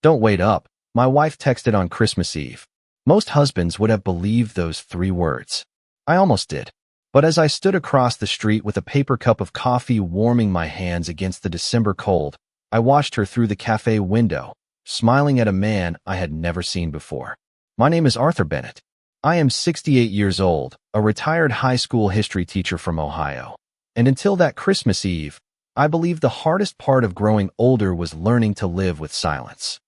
Don't wait up, my wife texted on Christmas Eve. Most husbands would have believed those 3 words. I almost did. But as I stood across the street with a paper cup of coffee warming my hands against the December cold, I watched her through the cafe window, smiling at a man I had never seen before. My name is Arthur Bennett. I am 68 years old, a retired high school history teacher from Ohio. And until that Christmas Eve, I believed the hardest part of growing older was learning to live with silence.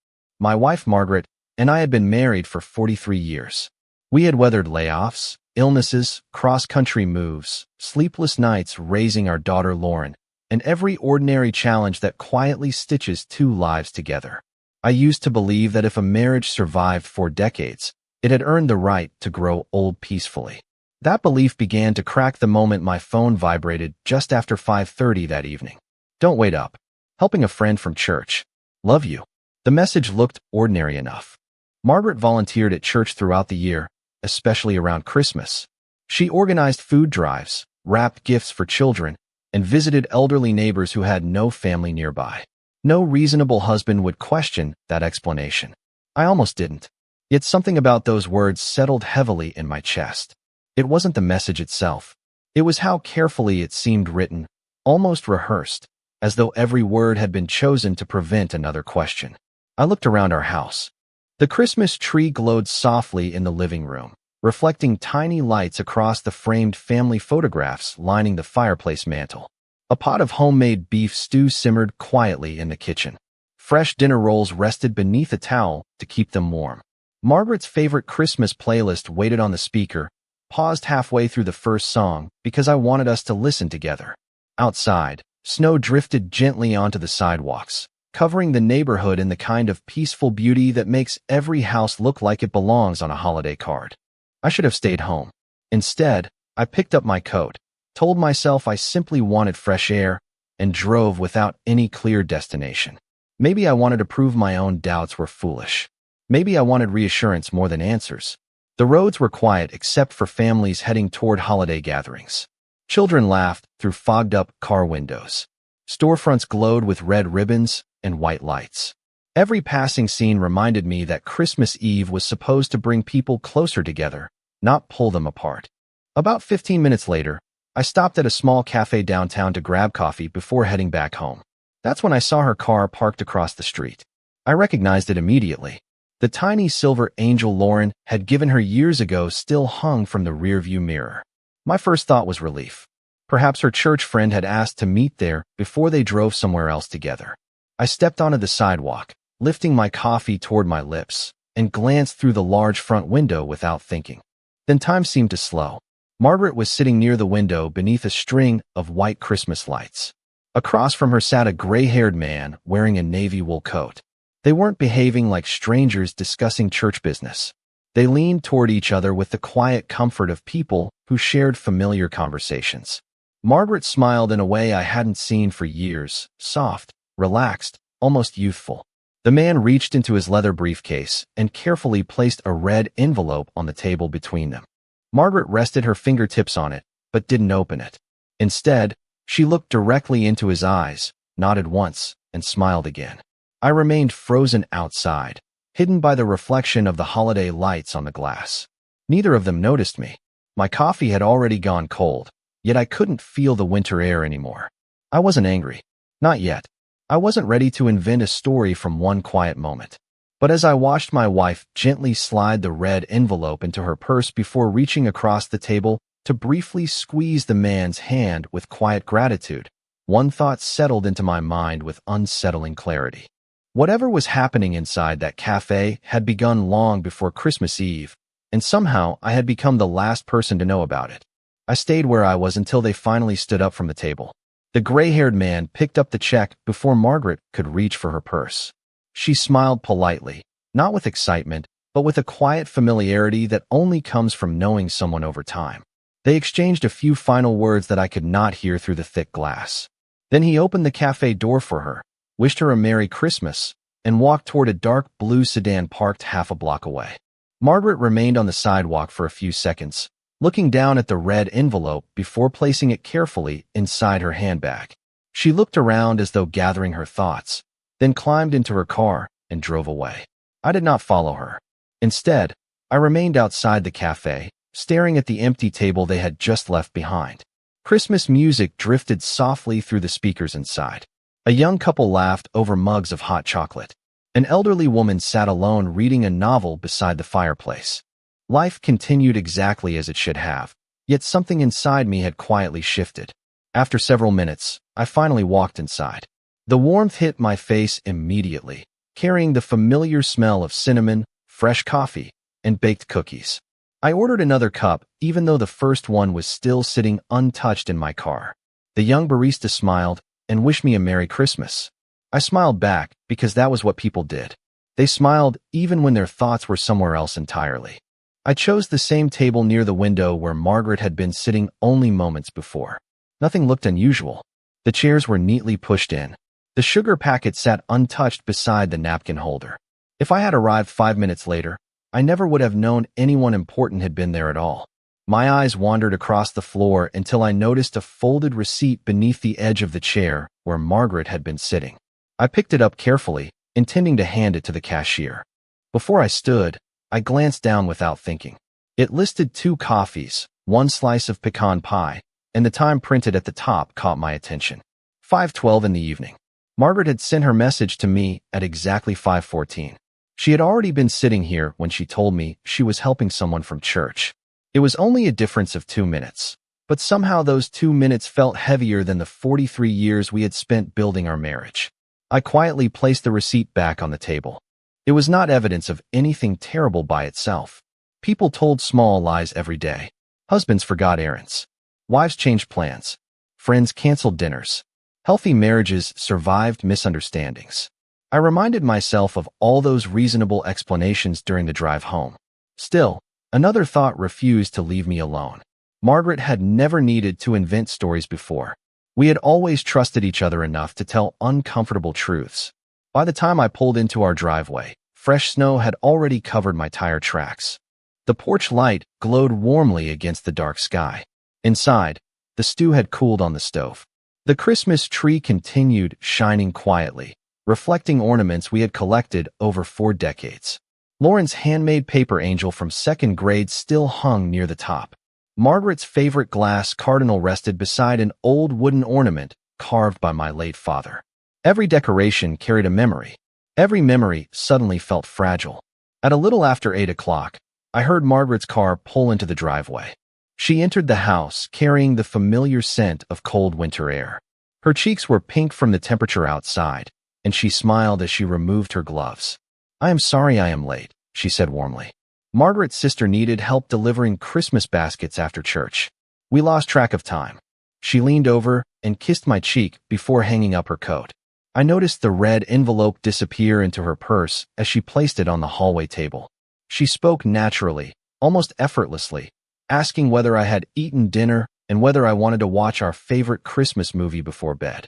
My wife, Margaret, and I had been married for 43 years. We had weathered layoffs, illnesses, cross-country moves, sleepless nights raising our daughter Lauren, and every ordinary challenge that quietly stitches 2 lives together. I used to believe that if a marriage survived 4 decades, it had earned the right to grow old peacefully. That belief began to crack the moment my phone vibrated just after 5:30 that evening. Don't wait up. Helping a friend from church. Love you. The message looked ordinary enough. Margaret volunteered at church throughout the year, especially around Christmas. She organized food drives, wrapped gifts for children, and visited elderly neighbors who had no family nearby. No reasonable husband would question that explanation. I almost didn't. Yet something about those words settled heavily in my chest. It wasn't the message itself. It was how carefully it seemed written, almost rehearsed, as though every word had been chosen to prevent another question. I looked around our house. The Christmas tree glowed softly in the living room, reflecting tiny lights across the framed family photographs lining the fireplace mantel. A pot of homemade beef stew simmered quietly in the kitchen. Fresh dinner rolls rested beneath a towel to keep them warm. Margaret's favorite Christmas playlist waited on the speaker, paused halfway through the first song because I wanted us to listen together. Outside, snow drifted gently onto the sidewalks, covering the neighborhood in the kind of peaceful beauty that makes every house look like it belongs on a holiday card. I should have stayed home. Instead, I picked up my coat, told myself I simply wanted fresh air, and drove without any clear destination. Maybe I wanted to prove my own doubts were foolish. Maybe I wanted reassurance more than answers. The roads were quiet except for families heading toward holiday gatherings. Children laughed through fogged-up car windows. Storefronts glowed with red ribbons and white lights. Every passing scene reminded me that Christmas Eve was supposed to bring people closer together, not pull them apart. About 15 minutes later, I stopped at a small cafe downtown to grab coffee before heading back home. That's when I saw her car parked across the street. I recognized it immediately. The tiny silver angel Lauren had given her years ago still hung from the rearview mirror. My first thought was relief. Perhaps her church friend had asked to meet there before they drove somewhere else together. I stepped onto the sidewalk, lifting my coffee toward my lips, and glanced through the large front window without thinking. Then time seemed to slow. Margaret was sitting near the window beneath a string of white Christmas lights. Across from her sat a gray-haired man wearing a navy wool coat. They weren't behaving like strangers discussing church business. They leaned toward each other with the quiet comfort of people who shared familiar conversations. Margaret smiled in a way I hadn't seen for years, soft, relaxed, almost youthful. The man reached into his leather briefcase and carefully placed a red envelope on the table between them. Margaret rested her fingertips on it, but didn't open it. Instead, she looked directly into his eyes, nodded once, and smiled again. I remained frozen outside, hidden by the reflection of the holiday lights on the glass. Neither of them noticed me. My coffee had already gone cold, yet I couldn't feel the winter air anymore. I wasn't angry. Not yet. I wasn't ready to invent a story from one quiet moment. But as I watched my wife gently slide the red envelope into her purse before reaching across the table to briefly squeeze the man's hand with quiet gratitude, one thought settled into my mind with unsettling clarity. Whatever was happening inside that cafe had begun long before Christmas Eve, and somehow I had become the last person to know about it. I stayed where I was until they finally stood up from the table. The gray-haired man picked up the check before Margaret could reach for her purse. She smiled politely, not with excitement, but with a quiet familiarity that only comes from knowing someone over time. They exchanged a few final words that I could not hear through the thick glass. Then he opened the cafe door for her, wished her a Merry Christmas, and walked toward a dark blue sedan parked half a block away. Margaret remained on the sidewalk for a few seconds, looking down at the red envelope before placing it carefully inside her handbag. She looked around as though gathering her thoughts, then climbed into her car and drove away. I did not follow her. Instead, I remained outside the cafe, staring at the empty table they had just left behind. Christmas music drifted softly through the speakers inside. A young couple laughed over mugs of hot chocolate. An elderly woman sat alone reading a novel beside the fireplace. Life continued exactly as it should have, yet something inside me had quietly shifted. After several minutes, I finally walked inside. The warmth hit my face immediately, carrying the familiar smell of cinnamon, fresh coffee, and baked cookies. I ordered another cup, even though the first one was still sitting untouched in my car. The young barista smiled and wished me a Merry Christmas. I smiled back because that was what people did. They smiled even when their thoughts were somewhere else entirely. I chose the same table near the window where Margaret had been sitting only moments before. Nothing looked unusual. The chairs were neatly pushed in. The sugar packet sat untouched beside the napkin holder. If I had arrived 5 minutes later, I never would have known anyone important had been there at all. My eyes wandered across the floor until I noticed a folded receipt beneath the edge of the chair where Margaret had been sitting. I picked it up carefully, intending to hand it to the cashier. Before I stood, I glanced down without thinking. It listed 2 coffees, 1 slice of pecan pie, and the time printed at the top caught my attention. 5:12 in the evening. Margaret had sent her message to me at exactly 5:14. She had already been sitting here when she told me she was helping someone from church. It was only a difference of 2 minutes, but somehow those 2 minutes felt heavier than the 43 years we had spent building our marriage. I quietly placed the receipt back on the table. It was not evidence of anything terrible by itself. People told small lies every day. Husbands forgot errands. Wives changed plans. Friends canceled dinners. Healthy marriages survived misunderstandings. I reminded myself of all those reasonable explanations during the drive home. Still, another thought refused to leave me alone. Margaret had never needed to invent stories before. We had always trusted each other enough to tell uncomfortable truths. By the time I pulled into our driveway, fresh snow had already covered my tire tracks. The porch light glowed warmly against the dark sky. Inside, the stew had cooled on the stove. The Christmas tree continued shining quietly, reflecting ornaments we had collected over 4 decades. Lauren's handmade paper angel from 2nd grade still hung near the top. Margaret's favorite glass cardinal rested beside an old wooden ornament carved by my late father. Every decoration carried a memory. Every memory suddenly felt fragile. At a little after 8 o'clock, I heard Margaret's car pull into the driveway. She entered the house carrying the familiar scent of cold winter air. Her cheeks were pink from the temperature outside, and she smiled as she removed her gloves. "I am sorry I am late," she said warmly. Margaret's sister needed help delivering Christmas baskets after church. We lost track of time. She leaned over and kissed my cheek before hanging up her coat. I noticed the red envelope disappear into her purse as she placed it on the hallway table. She spoke naturally, almost effortlessly, asking whether I had eaten dinner and whether I wanted to watch our favorite Christmas movie before bed.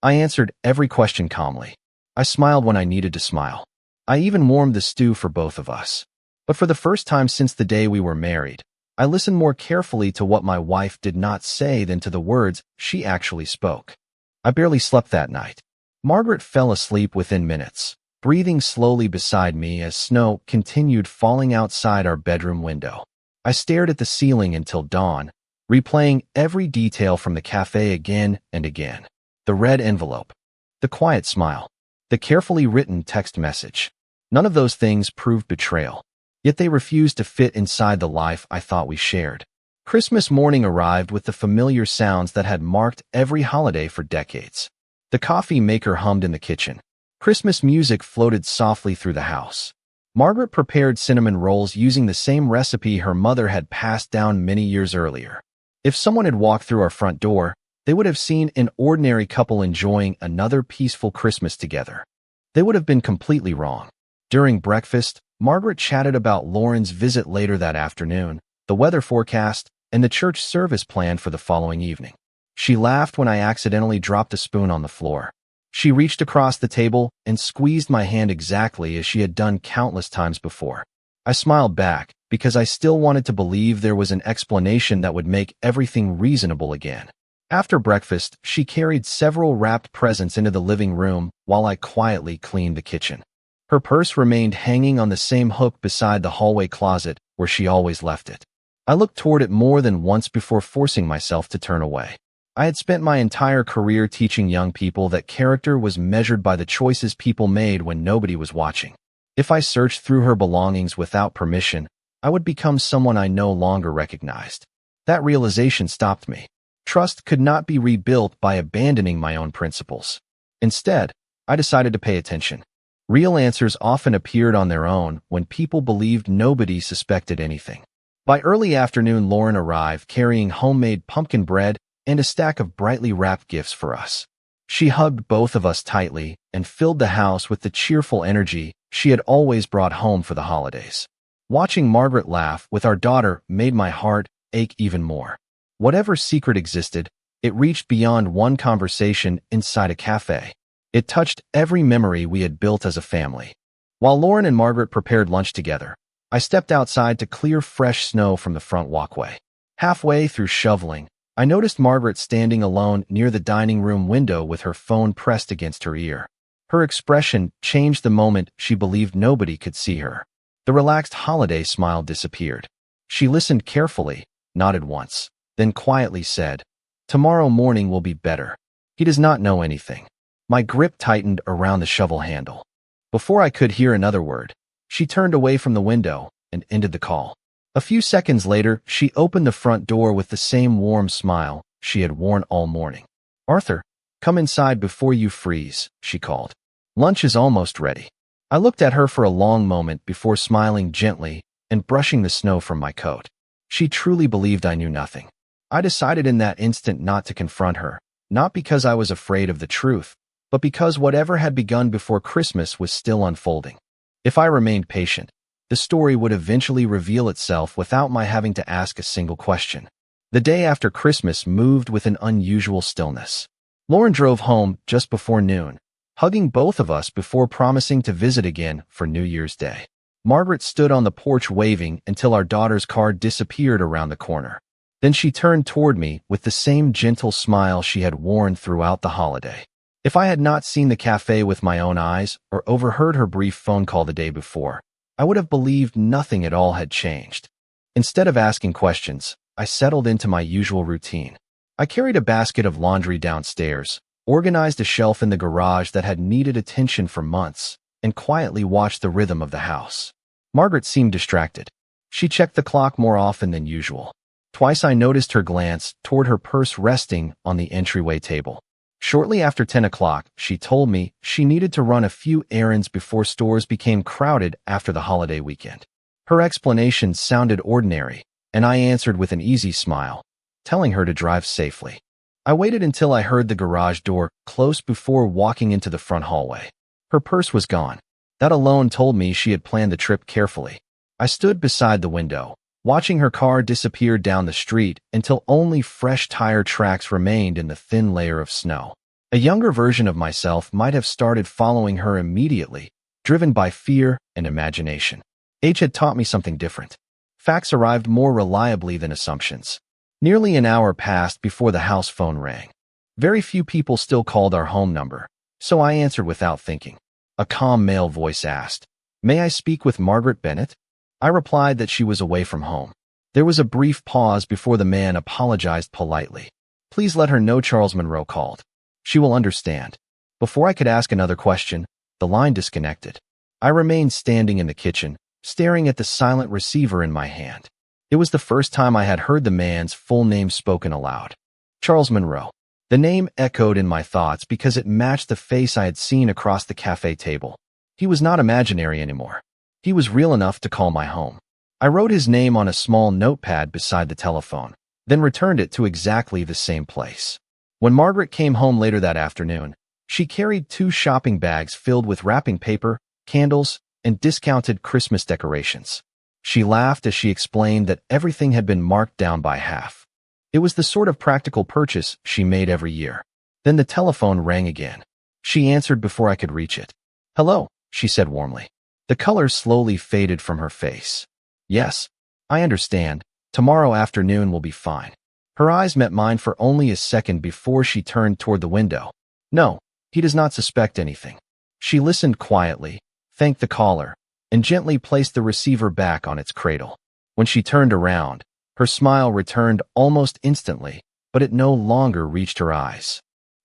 I answered every question calmly. I smiled when I needed to smile. I even warmed the stew for both of us. But for the first time since the day we were married, I listened more carefully to what my wife did not say than to the words she actually spoke. I barely slept that night. Margaret fell asleep within minutes, breathing slowly beside me as snow continued falling outside our bedroom window. I stared at the ceiling until dawn, replaying every detail from the cafe again and again. The red envelope, the quiet smile, the carefully written text message. None of those things proved betrayal. Yet they refused to fit inside the life I thought we shared. Christmas morning arrived with the familiar sounds that had marked every holiday for decades. The coffee maker hummed in the kitchen. Christmas music floated softly through the house. Margaret prepared cinnamon rolls using the same recipe her mother had passed down many years earlier. If someone had walked through our front door, they would have seen an ordinary couple enjoying another peaceful Christmas together. They would have been completely wrong. During breakfast, Margaret chatted about Lauren's visit later that afternoon, the weather forecast, and the church service planned for the following evening. She laughed when I accidentally dropped a spoon on the floor. She reached across the table and squeezed my hand exactly as she had done countless times before. I smiled back because I still wanted to believe there was an explanation that would make everything reasonable again. After breakfast, she carried several wrapped presents into the living room while I quietly cleaned the kitchen. Her purse remained hanging on the same hook beside the hallway closet where she always left it. I looked toward it more than once before forcing myself to turn away. I had spent my entire career teaching young people that character was measured by the choices people made when nobody was watching. If I searched through her belongings without permission, I would become someone I no longer recognized. That realization stopped me. Trust could not be rebuilt by abandoning my own principles. Instead, I decided to pay attention. Real answers often appeared on their own when people believed nobody suspected anything. By early afternoon, Lauren arrived carrying homemade pumpkin bread and a stack of brightly wrapped gifts for us. She hugged both of us tightly and filled the house with the cheerful energy she had always brought home for the holidays. Watching Margaret laugh with our daughter made my heart ache even more. Whatever secret existed, it reached beyond one conversation inside a cafe. It touched every memory we had built as a family. While Lauren and Margaret prepared lunch together, I stepped outside to clear fresh snow from the front walkway. Halfway through shoveling, I noticed Margaret standing alone near the dining room window with her phone pressed against her ear. Her expression changed the moment she believed nobody could see her. The relaxed holiday smile disappeared. She listened carefully, nodded once, then quietly said, "Tomorrow morning will be better. He does not know anything." My grip tightened around the shovel handle. Before I could hear another word, she turned away from the window and ended the call. A few seconds later, she opened the front door with the same warm smile she had worn all morning. "Arthur, come inside before you freeze," she called. "Lunch is almost ready." I looked at her for a long moment before smiling gently and brushing the snow from my coat. She truly believed I knew nothing. I decided in that instant not to confront her, not because I was afraid of the truth, but because whatever had begun before Christmas was still unfolding. If I remained patient, the story would eventually reveal itself without my having to ask a single question. The day after Christmas moved with an unusual stillness. Lauren drove home just before noon, hugging both of us before promising to visit again for New Year's Day. Margaret stood on the porch waving until our daughter's car disappeared around the corner. Then she turned toward me with the same gentle smile she had worn throughout the holiday. If I had not seen the cafe with my own eyes or overheard her brief phone call the day before, I would have believed nothing at all had changed. Instead of asking questions, I settled into my usual routine. I carried a basket of laundry downstairs, organized a shelf in the garage that had needed attention for months, and quietly watched the rhythm of the house. Margaret seemed distracted. She checked the clock more often than usual. Twice I noticed her glance toward her purse resting on the entryway table. Shortly after 10 o'clock, she told me she needed to run a few errands before stores became crowded after the holiday weekend. Her explanation sounded ordinary, and I answered with an easy smile, telling her to drive safely. I waited until I heard the garage door close before walking into the front hallway. Her purse was gone. That alone told me she had planned the trip carefully. I stood beside the window, watching her car disappear down the street until only fresh tire tracks remained in the thin layer of snow. A younger version of myself might have started following her immediately, driven by fear and imagination. Age had taught me something different. Facts arrived more reliably than assumptions. Nearly an hour passed before the house phone rang. Very few people still called our home number, so I answered without thinking. A calm male voice asked, "May I speak with Margaret Bennett?" I replied that she was away from home. There was a brief pause before the man apologized politely. "Please let her know Charles Monroe called. She will understand." Before I could ask another question, the line disconnected. I remained standing in the kitchen, staring at the silent receiver in my hand. It was the first time I had heard the man's full name spoken aloud. Charles Monroe. The name echoed in my thoughts because it matched the face I had seen across the cafe table. He was not imaginary anymore. He was real enough to call my home. I wrote his name on a small notepad beside the telephone, then returned it to exactly the same place. When Margaret came home later that afternoon, she carried 2 shopping bags filled with wrapping paper, candles, and discounted Christmas decorations. She laughed as she explained that everything had been marked down by half. It was the sort of practical purchase she made every year. Then the telephone rang again. She answered before I could reach it. "Hello," she said warmly. The color slowly faded from her face. "Yes, I understand. Tomorrow afternoon will be fine." Her eyes met mine for only a second before she turned toward the window. "No, he does not suspect anything." She listened quietly, thanked the caller, and gently placed the receiver back on its cradle. When she turned around, her smile returned almost instantly, but it no longer reached her eyes.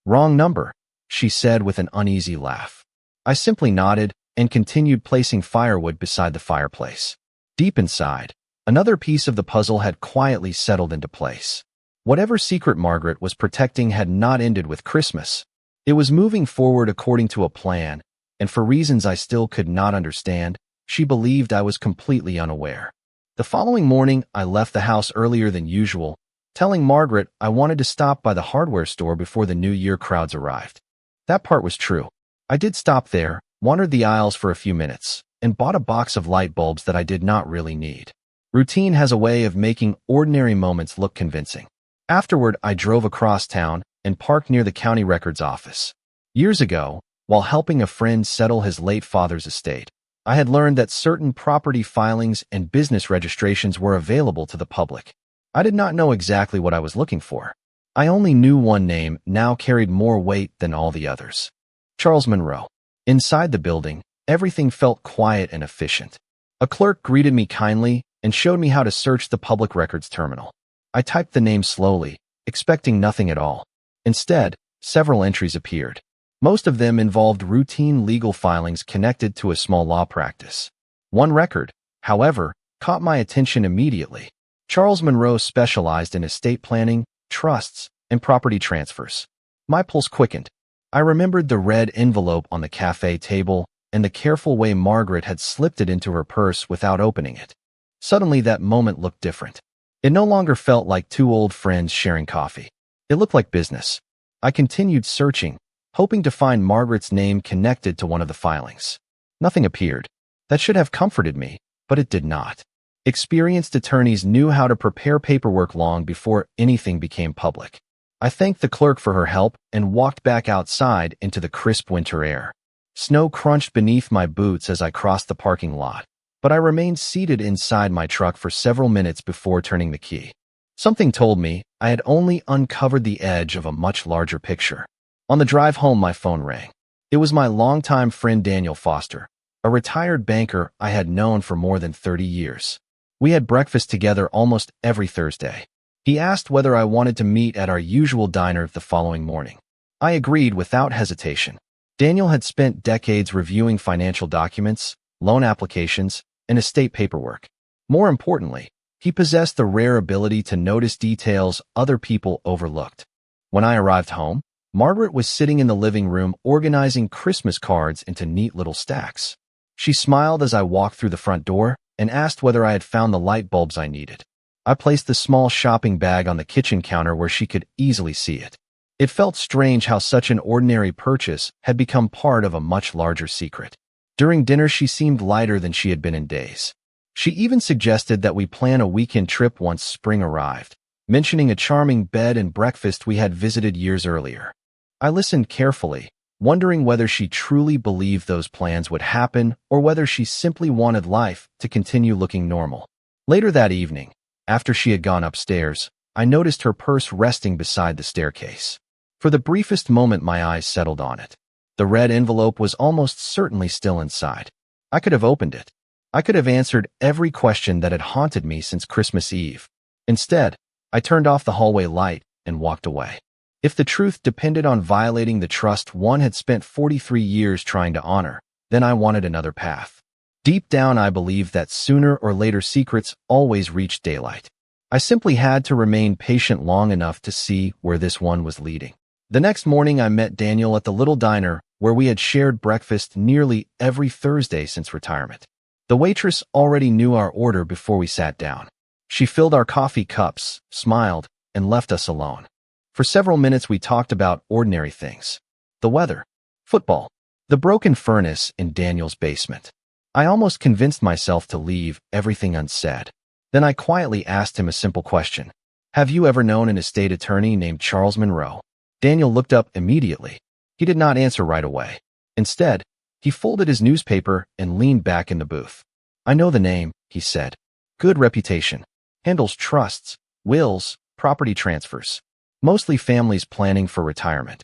"Wrong number," she said with an uneasy laugh. I simply nodded and continued placing firewood beside the fireplace. Deep inside, another piece of the puzzle had quietly settled into place. Whatever secret Margaret was protecting had not ended with Christmas. It was moving forward according to a plan, and for reasons I still could not understand, she believed I was completely unaware. The following morning, I left the house earlier than usual, telling Margaret I wanted to stop by the hardware store before the New Year crowds arrived. That part was true. I did stop there, wandered the aisles for a few minutes, and bought a box of light bulbs that I did not really need. Routine has a way of making ordinary moments look convincing. Afterward, I drove across town and parked near the county records office. Years ago, while helping a friend settle his late father's estate, I had learned that certain property filings and business registrations were available to the public. I did not know exactly what I was looking for. I only knew one name now carried more weight than all the others: Charles Monroe. Inside the building, everything felt quiet and efficient. A clerk greeted me kindly and showed me how to search the public records terminal. I typed the name slowly, expecting nothing at all. Instead, several entries appeared. Most of them involved routine legal filings connected to a small law practice. One record, however, caught my attention immediately. Charles Monroe specialized in estate planning, trusts, and property transfers. My pulse quickened. I remembered the red envelope on the cafe table and the careful way Margaret had slipped it into her purse without opening it. Suddenly, that moment looked different. It no longer felt like two old friends sharing coffee. It looked like business. I continued searching, hoping to find Margaret's name connected to one of the filings. Nothing appeared. That should have comforted me, but it did not. Experienced attorneys knew how to prepare paperwork long before anything became public. I thanked the clerk for her help and walked back outside into the crisp winter air. Snow crunched beneath my boots as I crossed the parking lot, but I remained seated inside my truck for several minutes before turning the key. Something told me I had only uncovered the edge of a much larger picture. On the drive home, my phone rang. It was my longtime friend Daniel Foster, a retired banker I had known for more than 30 years. We had breakfast together almost every Thursday. He asked whether I wanted to meet at our usual diner the following morning. I agreed without hesitation. Daniel had spent decades reviewing financial documents, loan applications, and estate paperwork. More importantly, he possessed the rare ability to notice details other people overlooked. When I arrived home, Margaret was sitting in the living room organizing Christmas cards into neat little stacks. She smiled as I walked through the front door and asked whether I had found the light bulbs I needed. I placed the small shopping bag on the kitchen counter where she could easily see it. It felt strange how such an ordinary purchase had become part of a much larger secret. During dinner, she seemed lighter than she had been in days. She even suggested that we plan a weekend trip once spring arrived, mentioning a charming bed and breakfast we had visited years earlier. I listened carefully, wondering whether she truly believed those plans would happen or whether she simply wanted life to continue looking normal. Later that evening, after she had gone upstairs, I noticed her purse resting beside the staircase. For the briefest moment, my eyes settled on it. The red envelope was almost certainly still inside. I could have opened it. I could have answered every question that had haunted me since Christmas Eve. Instead, I turned off the hallway light and walked away. If the truth depended on violating the trust one had spent 43 years trying to honor, then I wanted another path. Deep down, I believed that sooner or later secrets always reach daylight. I simply had to remain patient long enough to see where this one was leading. The next morning, I met Daniel at the little diner where we had shared breakfast nearly every Thursday since retirement. The waitress already knew our order before we sat down. She filled our coffee cups, smiled, and left us alone. For several minutes, we talked about ordinary things: the weather, football, the broken furnace in Daniel's basement. I almost convinced myself to leave everything unsaid. Then I quietly asked him a simple question: "Have you ever known an estate attorney named Charles Monroe?" Daniel looked up immediately. He did not answer right away. Instead, he folded his newspaper and leaned back in the booth. "I know the name," he said. "Good reputation. Handles trusts, wills, property transfers. Mostly families planning for retirement."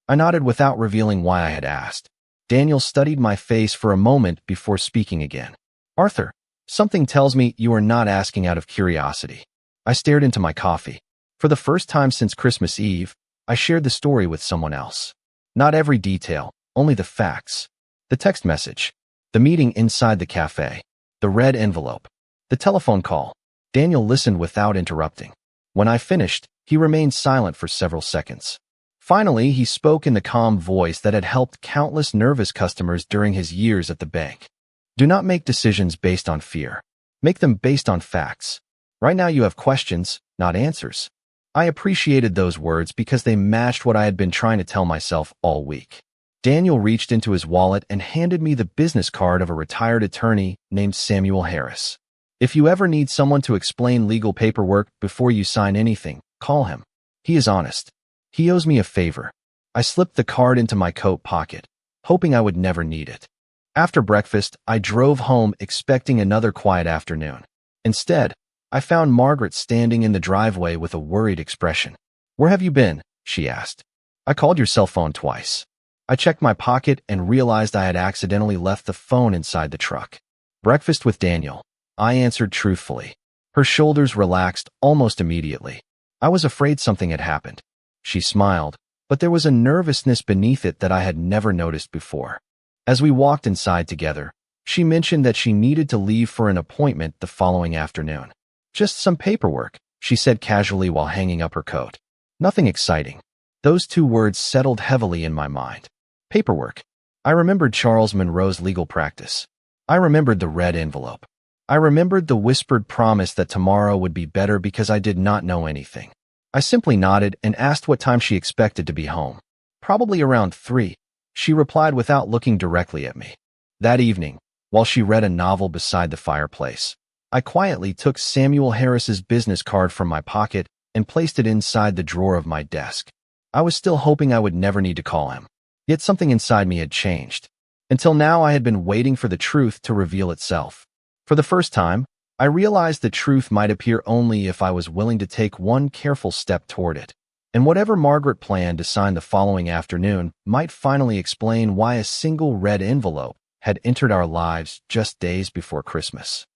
I nodded without revealing why I had asked. Daniel studied my face for a moment before speaking again. Arthur, something tells me you are not asking out of curiosity. I stared into my coffee. For the first time since Christmas Eve, I shared the story with someone else. Not every detail, only the facts. The text message, the meeting inside the cafe, the red envelope, the telephone call. Daniel listened without interrupting. When I finished, he remained silent for several seconds. Finally, he spoke in the calm voice that had helped countless nervous customers during his years at the bank. Do not make decisions based on fear. Make them based on facts. Right now you have questions, not answers. I appreciated those words because they matched what I had been trying to tell myself all week. Daniel reached into his wallet and handed me the business card of a retired attorney named Samuel Harris. If you ever need someone to explain legal paperwork before you sign anything, call him. He is honest. He owes me a favor. I slipped the card into my coat pocket, hoping I would never need it. After breakfast, I drove home expecting another quiet afternoon. Instead, I found Margaret standing in the driveway with a worried expression. Where have you been? She asked. I called your cell phone twice. I checked my pocket and realized I had accidentally left the phone inside the truck. Breakfast with Daniel, I answered truthfully. Her shoulders relaxed almost immediately. I was afraid something had happened. She smiled, but there was a nervousness beneath it that I had never noticed before. As we walked inside together, she mentioned that she needed to leave for an appointment the following afternoon. Just some paperwork, she said casually while hanging up her coat. Nothing exciting. Those two words settled heavily in my mind. Paperwork. I remembered Charles Monroe's legal practice. I remembered the red envelope. I remembered the whispered promise that tomorrow would be better because I did not know anything. I simply nodded and asked what time she expected to be home. Probably around 3. She replied without looking directly at me. That evening, while she read a novel beside the fireplace, I quietly took Samuel Harris's business card from my pocket and placed it inside the drawer of my desk. I was still hoping I would never need to call him. Yet something inside me had changed. Until now, I had been waiting for the truth to reveal itself. For the first time, I realized the truth might appear only if I was willing to take one careful step toward it. And whatever Margaret planned to sign the following afternoon might finally explain why a single red envelope had entered our lives just days before Christmas.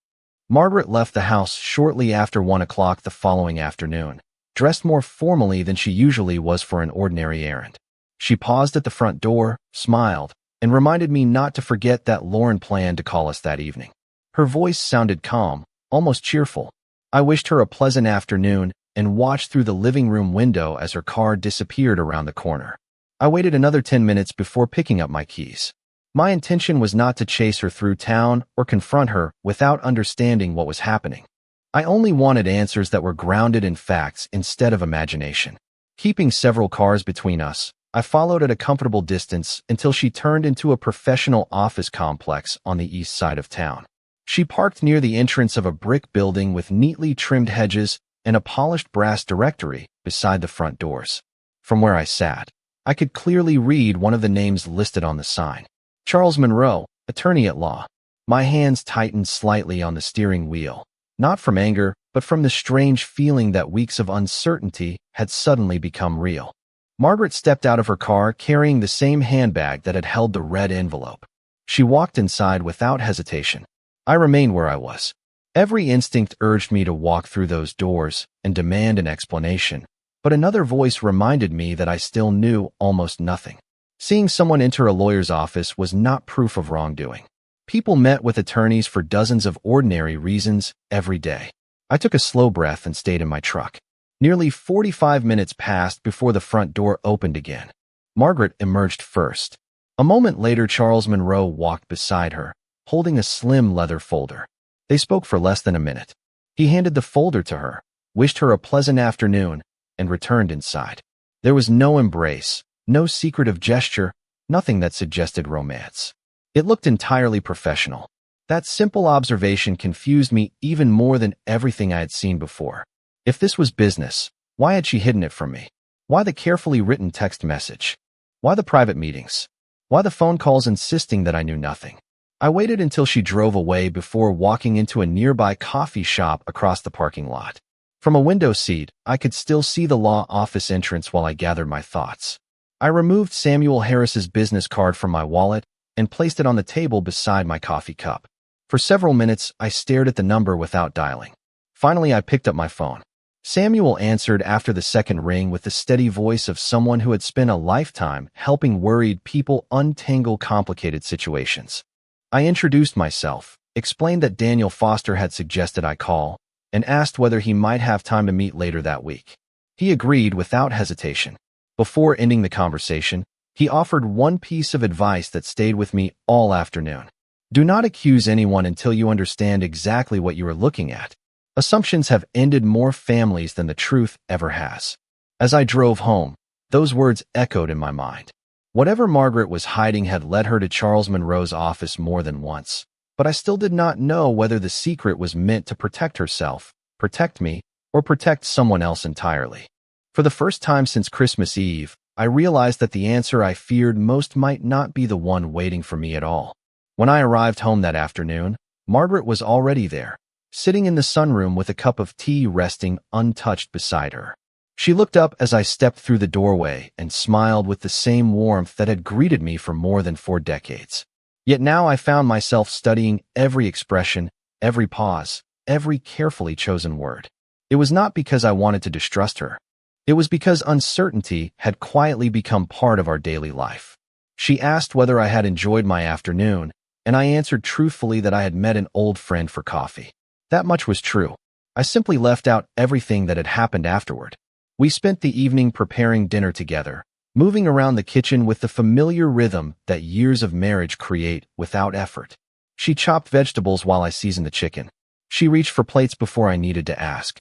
Margaret left the house shortly after 1 o'clock the following afternoon, dressed more formally than she usually was for an ordinary errand. She paused at the front door, smiled, and reminded me not to forget that Lauren planned to call us that evening. Her voice sounded calm, almost cheerful. I wished her a pleasant afternoon and watched through the living room window as her car disappeared around the corner. I waited another 10 minutes before picking up my keys. My intention was not to chase her through town or confront her without understanding what was happening. I only wanted answers that were grounded in facts instead of imagination. Keeping several cars between us, I followed at a comfortable distance until she turned into a professional office complex on the east side of town. She parked near the entrance of a brick building with neatly trimmed hedges and a polished brass directory beside the front doors. From where I sat, I could clearly read one of the names listed on the sign. Charles Monroe, attorney at law. My hands tightened slightly on the steering wheel, not from anger, but from the strange feeling that weeks of uncertainty had suddenly become real. Margaret stepped out of her car carrying the same handbag that had held the red envelope. She walked inside without hesitation. I remained where I was. Every instinct urged me to walk through those doors and demand an explanation, but another voice reminded me that I still knew almost nothing. Seeing someone enter a lawyer's office was not proof of wrongdoing. People met with attorneys for dozens of ordinary reasons every day. I took a slow breath and stayed in my truck. Nearly 45 minutes passed before the front door opened again. Margaret emerged first. A moment later, Charles Monroe walked beside her, holding a slim leather folder. They spoke for less than a minute. He handed the folder to her, wished her a pleasant afternoon, and returned inside. There was no embrace, no secretive gesture, nothing that suggested romance. It looked entirely professional. That simple observation confused me even more than everything I had seen before. If this was business, why had she hidden it from me? Why the carefully written text message? Why the private meetings? Why the phone calls insisting that I knew nothing? I waited until she drove away before walking into a nearby coffee shop across the parking lot. From a window seat, I could still see the law office entrance while I gathered my thoughts. I removed Samuel Harris's business card from my wallet and placed it on the table beside my coffee cup. For several minutes, I stared at the number without dialing. Finally, I picked up my phone. Samuel answered after the second ring with the steady voice of someone who had spent a lifetime helping worried people untangle complicated situations. I introduced myself, explained that Daniel Foster had suggested I call, and asked whether he might have time to meet later that week. He agreed without hesitation. Before ending the conversation, he offered one piece of advice that stayed with me all afternoon. Do not accuse anyone until you understand exactly what you are looking at. Assumptions have ended more families than the truth ever has. As I drove home, those words echoed in my mind. Whatever Margaret was hiding had led her to Charles Monroe's office more than once, but I still did not know whether the secret was meant to protect herself, protect me, or protect someone else entirely. For the first time since Christmas Eve, I realized that the answer I feared most might not be the one waiting for me at all. When I arrived home that afternoon, Margaret was already there, sitting in the sunroom with a cup of tea resting untouched beside her. She looked up as I stepped through the doorway and smiled with the same warmth that had greeted me for more than 4 decades. Yet now I found myself studying every expression, every pause, every carefully chosen word. It was not because I wanted to distrust her. It was because uncertainty had quietly become part of our daily life. She asked whether I had enjoyed my afternoon, and I answered truthfully that I had met an old friend for coffee. That much was true. I simply left out everything that had happened afterward. We spent the evening preparing dinner together, moving around the kitchen with the familiar rhythm that years of marriage create without effort. She chopped vegetables while I seasoned the chicken. She reached for plates before I needed to ask.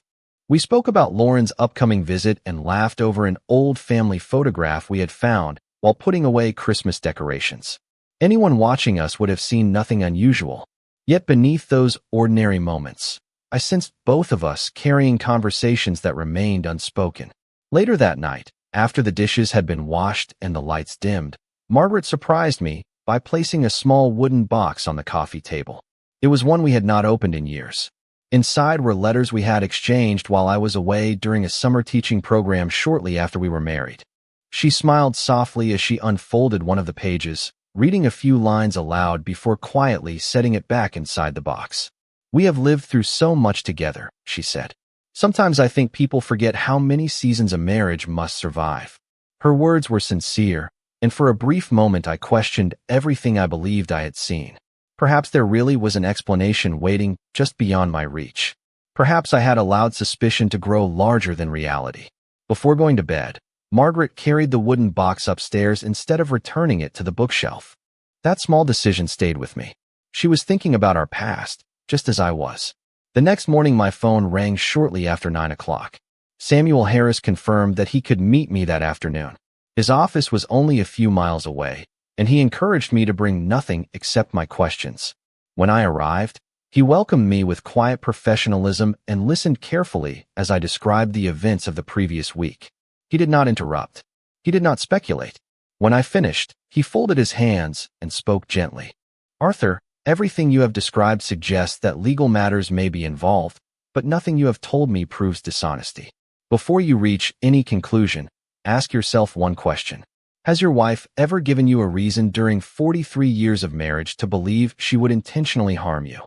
We spoke about Lauren's upcoming visit and laughed over an old family photograph we had found while putting away Christmas decorations. Anyone watching us would have seen nothing unusual. Yet beneath those ordinary moments, I sensed both of us carrying conversations that remained unspoken. Later that night, after the dishes had been washed and the lights dimmed, Margaret surprised me by placing a small wooden box on the coffee table. It was one we had not opened in years. Inside were letters we had exchanged while I was away during a summer teaching program shortly after we were married. She smiled softly as she unfolded one of the pages, reading a few lines aloud before quietly setting it back inside the box. "We have lived through so much together," she said. "Sometimes I think people forget how many seasons a marriage must survive." Her words were sincere, and for a brief moment I questioned everything I believed I had seen. Perhaps there really was an explanation waiting just beyond my reach. Perhaps I had allowed suspicion to grow larger than reality. Before going to bed, Margaret carried the wooden box upstairs instead of returning it to the bookshelf. That small decision stayed with me. She was thinking about our past, just as I was. The next morning my phone rang shortly after 9 o'clock. Samuel Harris confirmed that he could meet me that afternoon. His office was only a few miles away, and he encouraged me to bring nothing except my questions. When I arrived, he welcomed me with quiet professionalism and listened carefully as I described the events of the previous week. He did not interrupt. He did not speculate. When I finished, he folded his hands and spoke gently. "Arthur, everything you have described suggests that legal matters may be involved, but nothing you have told me proves dishonesty. Before you reach any conclusion, ask yourself one question. Has your wife ever given you a reason during 43 years of marriage to believe she would intentionally harm you?"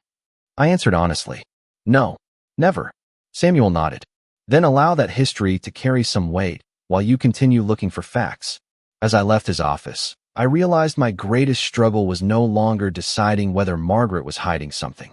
I answered honestly, "No, never." Samuel nodded. "Then allow that history to carry some weight while you continue looking for facts." As I left his office, I realized my greatest struggle was no longer deciding whether Margaret was hiding something.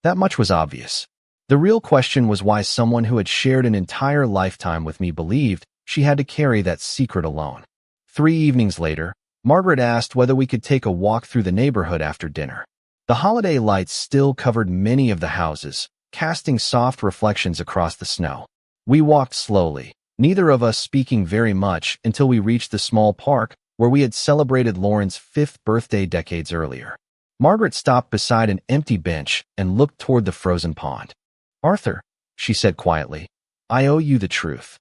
That much was obvious. The real question was why someone who had shared an entire lifetime with me believed she had to carry that secret alone. 3 evenings later, Margaret asked whether we could take a walk through the neighborhood after dinner. The holiday lights still covered many of the houses, casting soft reflections across the snow. We walked slowly, neither of us speaking very much until we reached the small park where we had celebrated Lauren's 5th birthday decades earlier. Margaret stopped beside an empty bench and looked toward the frozen pond. "Arthur," she said quietly, "I owe you the truth."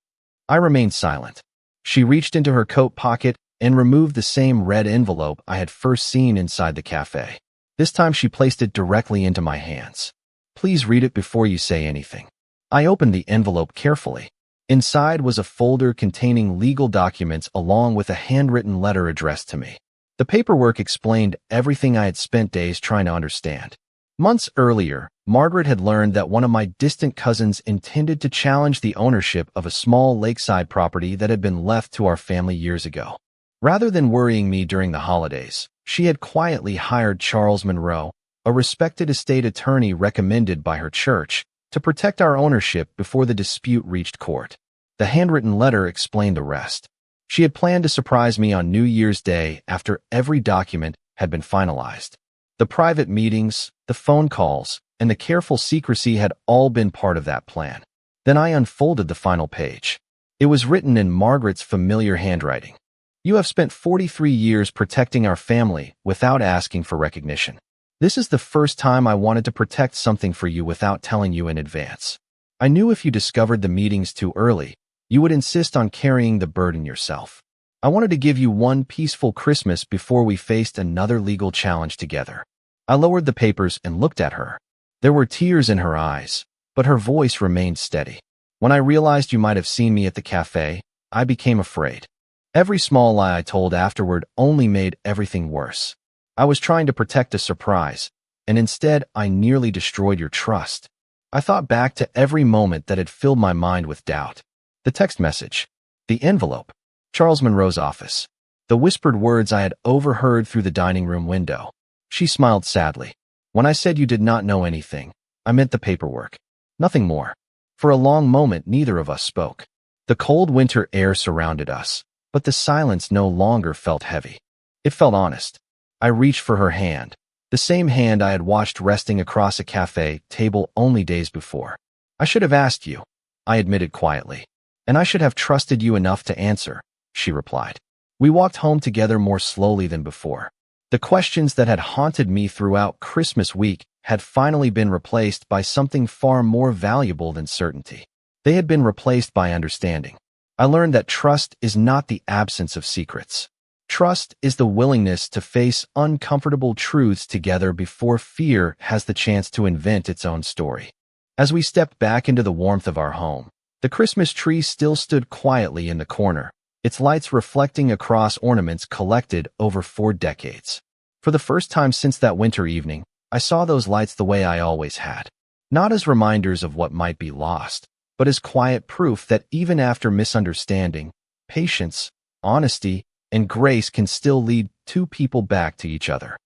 I remained silent. She reached into her coat pocket and removed the same red envelope I had first seen inside the cafe. This time she placed it directly into my hands. "Please read it before you say anything." I opened the envelope carefully. Inside was a folder containing legal documents along with a handwritten letter addressed to me. The paperwork explained everything I had spent days trying to understand. Months earlier, Margaret had learned that one of my distant cousins intended to challenge the ownership of a small lakeside property that had been left to our family years ago. Rather than worrying me during the holidays, she had quietly hired Charles Monroe, a respected estate attorney recommended by her church, to protect our ownership before the dispute reached court. The handwritten letter explained the rest. She had planned to surprise me on New Year's Day after every document had been finalized. The private meetings, the phone calls, and the careful secrecy had all been part of that plan. Then I unfolded the final page. It was written in Margaret's familiar handwriting. You have spent 43 years protecting our family without asking for recognition. This is the first time I wanted to protect something for you without telling you in advance. I knew if you discovered the meetings too early, you would insist on carrying the burden yourself. I wanted to give you one peaceful Christmas before we faced another legal challenge together. I lowered the papers and looked at her. There were tears in her eyes, but her voice remained steady. When I realized you might have seen me at the cafe, I became afraid. Every small lie I told afterward only made everything worse. I was trying to protect a surprise, and instead I nearly destroyed your trust. I thought back to every moment that had filled my mind with doubt. The text message, the envelope, Charles Monroe's office, the whispered words I had overheard through the dining room window. She smiled sadly. When I said you did not know anything, I meant the paperwork. Nothing more. For a long moment, neither of us spoke. The cold winter air surrounded us, but the silence no longer felt heavy. It felt honest. I reached for her hand, the same hand I had watched resting across a cafe table only days before. I should have asked you, I admitted quietly. And I should have trusted you enough to answer, she replied. We walked home together more slowly than before. The questions that had haunted me throughout Christmas week had finally been replaced by something far more valuable than certainty. They had been replaced by understanding. I learned that trust is not the absence of secrets. Trust is the willingness to face uncomfortable truths together before fear has the chance to invent its own story. As we stepped back into the warmth of our home, the Christmas tree still stood quietly in the corner, its lights reflecting across ornaments collected over 4 decades. For the first time since that winter evening, I saw those lights the way I always had. Not as reminders of what might be lost, but as quiet proof that even after misunderstanding, patience, honesty, and grace can still lead 2 people back to each other.